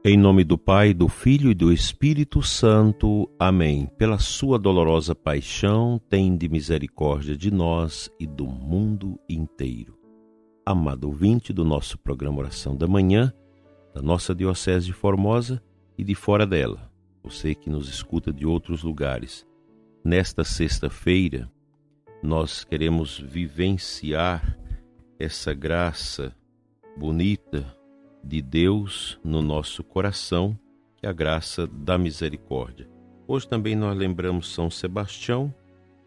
Em nome do Pai, do Filho e do Espírito Santo. Amém. Pela sua dolorosa paixão, tende misericórdia de nós e do mundo inteiro. Amado ouvinte do nosso programa Oração da Manhã, da nossa Diocese de Formosa e de fora dela, você que nos escuta de outros lugares, nesta sexta-feira, nós queremos vivenciar essa graça bonita de Deus no nosso coração, que é a graça da misericórdia. Hoje também nós lembramos São Sebastião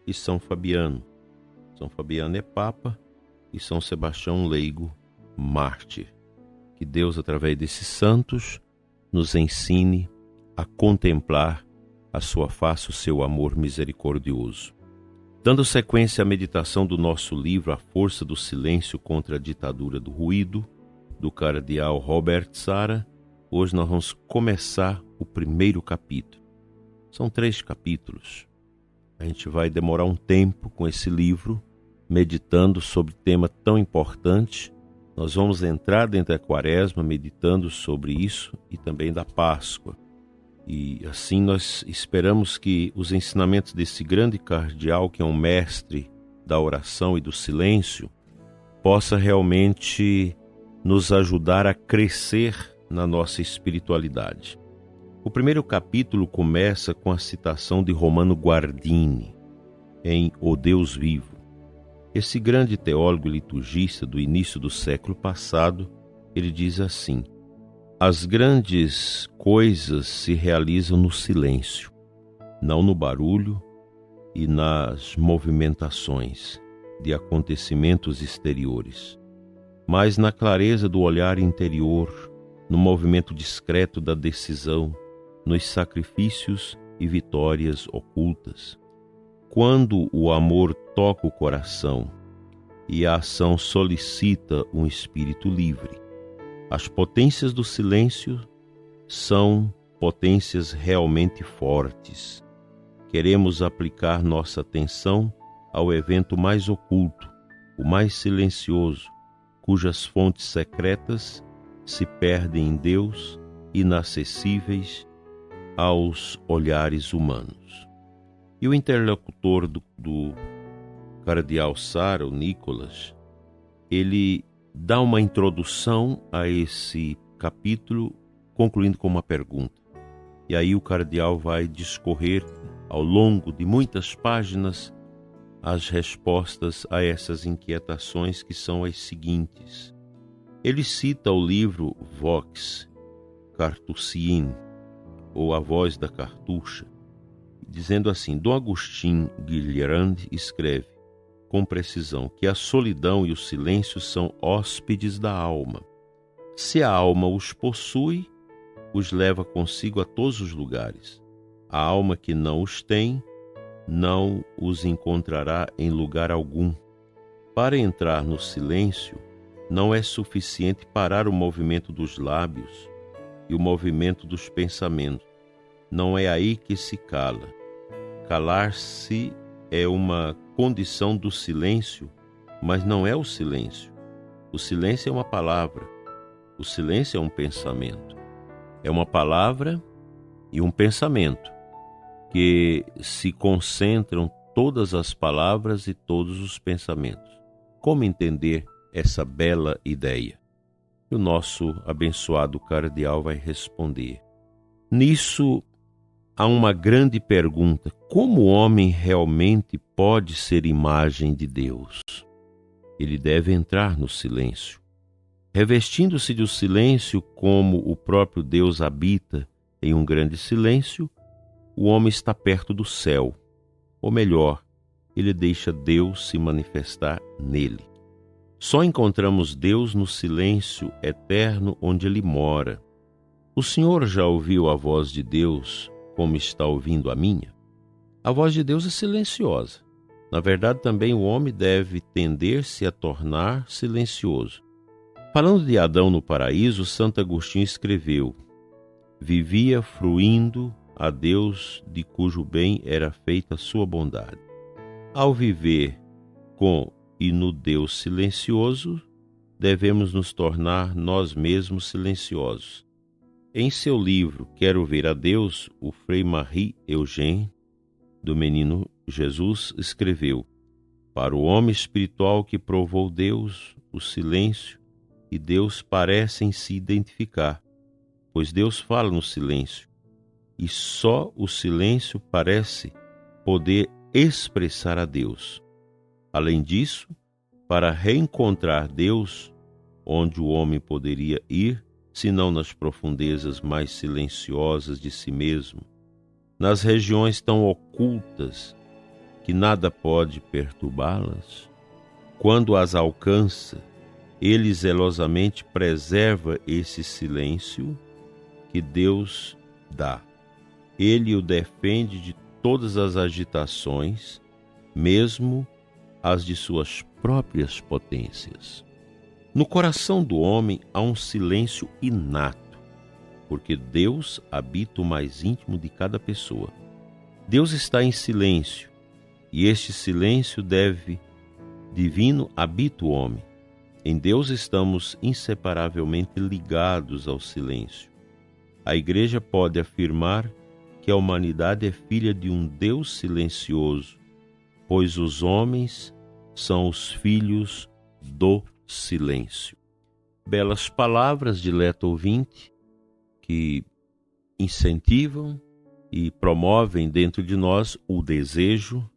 e São Fabiano. São Fabiano é Papa e São Sebastião leigo, mártir. Que Deus, através desses santos, nos ensine a contemplar a sua face, o seu amor misericordioso. Dando sequência à meditação do nosso livro A Força do Silêncio contra a Ditadura do Ruído, do cardeal Robert Sarah, hoje nós vamos começar o primeiro capítulo. São 3 capítulos. A gente vai demorar um tempo com esse livro, meditando sobre tema tão importante. Nós vamos entrar dentro da Quaresma meditando sobre isso e também da Páscoa. E assim nós esperamos que os ensinamentos desse grande cardeal, que é um mestre da oração e do silêncio, possa realmente nos ajudar a crescer na nossa espiritualidade. O primeiro capítulo começa com a citação de Romano Guardini, em O Deus Vivo. Esse grande teólogo e liturgista do início do século passado, ele diz assim: as grandes coisas se realizam no silêncio, não no barulho e nas movimentações de acontecimentos exteriores, mas na clareza do olhar interior, no movimento discreto da decisão, nos sacrifícios e vitórias ocultas. Quando o amor toca o coração e a ação solicita um espírito livre, as potências do silêncio são potências realmente fortes. Queremos aplicar nossa atenção ao evento mais oculto, o mais silencioso, cujas fontes secretas se perdem em Deus, inacessíveis aos olhares humanos. E o interlocutor do cardeal Sarah, o Nicolas, ele dá uma introdução a esse capítulo, concluindo com uma pergunta. E aí o cardeal vai discorrer ao longo de muitas páginas as respostas a essas inquietações, que são as seguintes. Ele cita o livro Vox Cartusiin, ou A Voz da Cartucha, dizendo assim: Dom Agustín Guilherand escreve com precisão que a solidão e o silêncio são hóspedes da alma. Se a alma os possui, os leva consigo a todos os lugares. A alma que não os tem, não os encontrará em lugar algum. Para entrar no silêncio, não é suficiente parar o movimento dos lábios e o movimento dos pensamentos. Não é aí que se cala. Calar-se é uma condição do silêncio, mas não é o silêncio. O silêncio é uma palavra. O silêncio é um pensamento. É uma palavra e um pensamento que se concentram todas as palavras e todos os pensamentos. Como entender essa bela ideia? E o nosso abençoado cardeal vai responder. Nisso há uma grande pergunta: como o homem realmente pode ser imagem de Deus? Ele deve entrar no silêncio. Revestindo-se do silêncio, como o próprio Deus habita em um grande silêncio, o homem está perto do céu, ou melhor, ele deixa Deus se manifestar nele. Só encontramos Deus no silêncio eterno onde ele mora. O Senhor já ouviu a voz de Deus como está ouvindo a minha? A voz de Deus é silenciosa. Na verdade, também o homem deve tender-se a tornar silencioso. Falando de Adão no paraíso, Santo Agostinho escreveu: vivia fruindo a Deus de cujo bem era feita a sua bondade. Ao viver com e no Deus silencioso, devemos nos tornar nós mesmos silenciosos. Em seu livro Quero Ver a Deus, o Frei Marie Eugène, do Menino Jesus, escreveu: para o homem espiritual que provou Deus, o silêncio e Deus parecem se identificar, pois Deus fala no silêncio, e só o silêncio parece poder expressar a Deus. Além disso, para reencontrar Deus, onde o homem poderia ir, senão nas profundezas mais silenciosas de si mesmo, nas regiões tão ocultas que nada pode perturbá-las? Quando as alcança, ele zelosamente preserva esse silêncio que Deus dá. Ele o defende de todas as agitações, mesmo as de suas próprias potências. No coração do homem há um silêncio inato, porque Deus habita o mais íntimo de cada pessoa. Deus está em silêncio, e este silêncio divino habita o homem. Em Deus estamos inseparavelmente ligados ao silêncio. A Igreja pode afirmar que a humanidade é filha de um Deus silencioso, pois os homens são os filhos do silêncio. Belas palavras, dileto ouvinte, que incentivam e promovem dentro de nós o desejo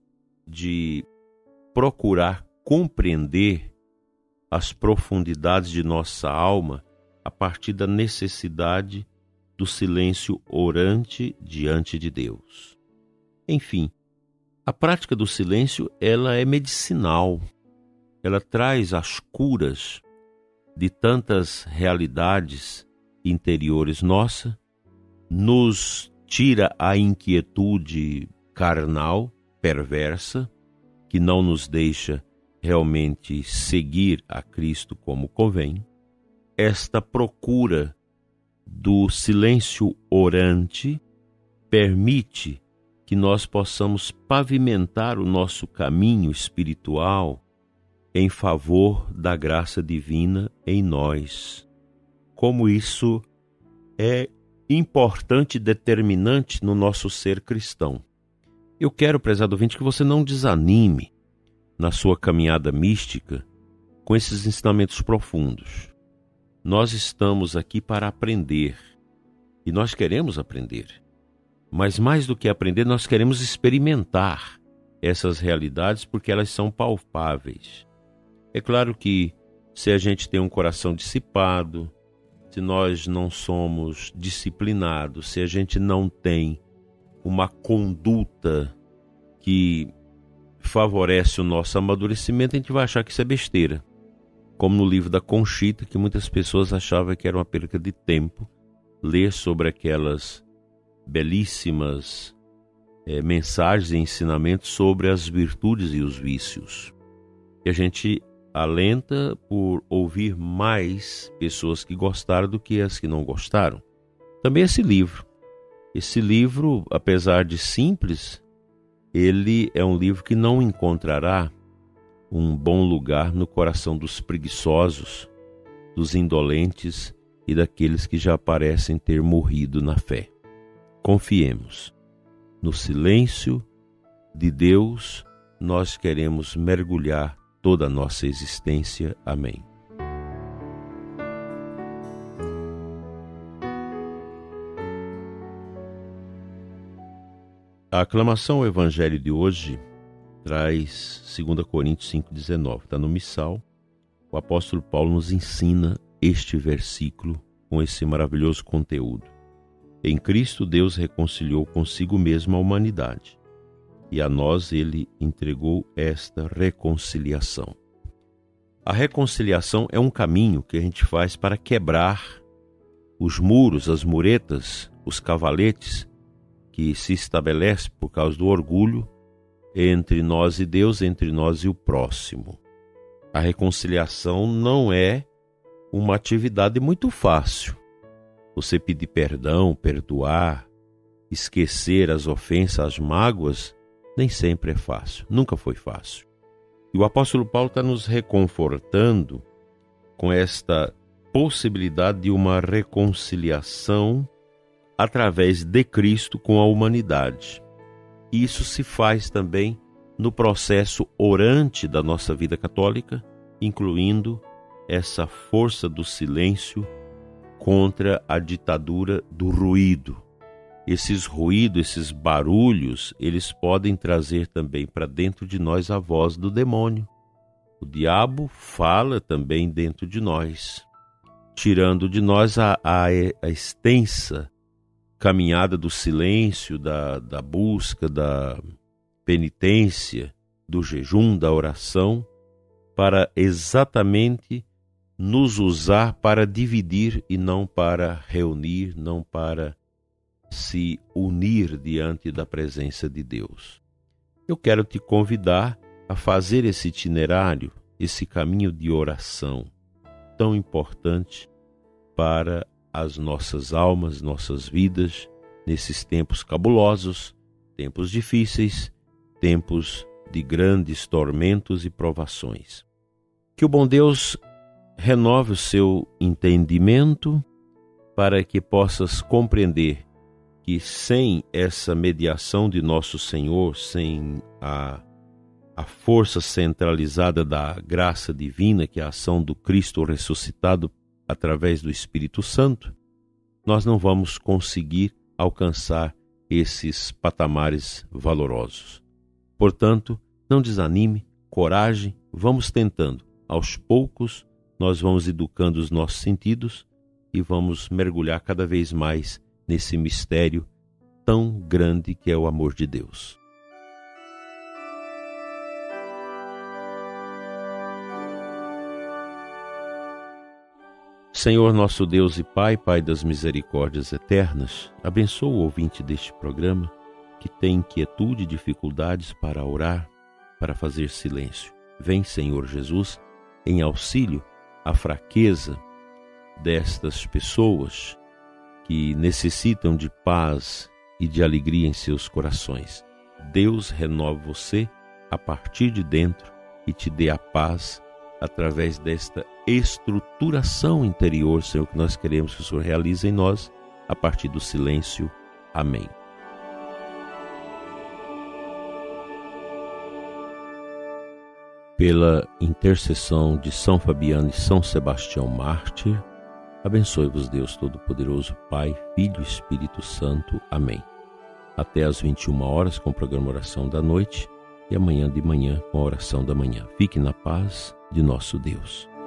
de procurar compreender as profundidades de nossa alma a partir da necessidade do silêncio orante diante de Deus. Enfim, a prática do silêncio, ela é medicinal. Ela traz as curas de tantas realidades interiores nossas, nos tira a inquietude carnal, perversa, que não nos deixa realmente seguir a Cristo como convém. Esta procura do silêncio orante permite que nós possamos pavimentar o nosso caminho espiritual em favor da graça divina em nós. Como isso é importante e determinante no nosso ser cristão. Eu quero, prezado ouvinte, que você não desanime na sua caminhada mística com esses ensinamentos profundos. Nós estamos aqui para aprender, e nós queremos aprender. Mas mais do que aprender, nós queremos experimentar essas realidades porque elas são palpáveis. É claro que se a gente tem um coração dissipado, se nós não somos disciplinados, se a gente não tem uma conduta que favorece o nosso amadurecimento, a gente vai achar que isso é besteira. Como no livro da Conchita, que muitas pessoas achavam que era uma perca de tempo ler sobre aquelas belíssimas mensagens e ensinamentos sobre as virtudes e os vícios. E a gente alenta por ouvir mais pessoas que gostaram do que as que não gostaram. Também esse livro, apesar de simples, ele é um livro que não encontrará um bom lugar no coração dos preguiçosos, dos indolentes e daqueles que já parecem ter morrido na fé. Confiemos. No silêncio de Deus, nós queremos mergulhar toda a nossa existência. Amém. A aclamação ao Evangelho de hoje traz 2 Coríntios 5,19. Está no missal. O apóstolo Paulo nos ensina este versículo com esse maravilhoso conteúdo. Em Cristo, Deus reconciliou consigo mesmo a humanidade, e a nós ele entregou esta reconciliação. A reconciliação é um caminho que a gente faz para quebrar os muros, as muretas, os cavaletes que se estabelecem por causa do orgulho entre nós e Deus, entre nós e o próximo. A reconciliação não é uma atividade muito fácil. Você pedir perdão, perdoar, esquecer as ofensas, as mágoas, nem sempre é fácil, nunca foi fácil. E o apóstolo Paulo está nos reconfortando com esta possibilidade de uma reconciliação através de Cristo com a humanidade. Isso se faz também no processo orante da nossa vida católica, incluindo essa força do silêncio contra a ditadura do ruído. Esses ruídos, esses barulhos, eles podem trazer também para dentro de nós a voz do demônio. O diabo fala também dentro de nós, tirando de nós a extensa caminhada do silêncio, da busca, da penitência, do jejum, da oração, para exatamente nos usar para dividir e não para reunir, não para se unir diante da presença de Deus. Eu quero te convidar a fazer esse itinerário, esse caminho de oração tão importante para as nossas almas, nossas vidas, nesses tempos cabulosos, tempos difíceis, tempos de grandes tormentos e provações. Que o bom Deus renove o seu entendimento para que possas compreender que sem essa mediação de nosso Senhor, sem a força centralizada da graça divina, que é a ação do Cristo ressuscitado através do Espírito Santo, nós não vamos conseguir alcançar esses patamares valorosos. Portanto, não desanime, coragem, vamos tentando. Aos poucos, nós vamos educando os nossos sentidos e vamos mergulhar cada vez mais nesse mistério tão grande que é o amor de Deus. Senhor nosso Deus e Pai, Pai das misericórdias eternas, abençoa o ouvinte deste programa que tem inquietude e dificuldades para orar, para fazer silêncio. Vem, Senhor Jesus, em auxílio à fraqueza destas pessoas que necessitam de paz e de alegria em seus corações. Deus renova você a partir de dentro e te dê a paz através desta estruturação interior, Senhor, que nós queremos que o Senhor realize em nós a partir do silêncio. Amém. Pela intercessão de São Fabiano e São Sebastião Mártir, abençoe-vos Deus Todo-Poderoso, Pai, Filho e Espírito Santo. Amém. Até às 21 horas com o programa Oração da Noite e amanhã de manhã com a Oração da Manhã. Fique na paz de nosso Deus.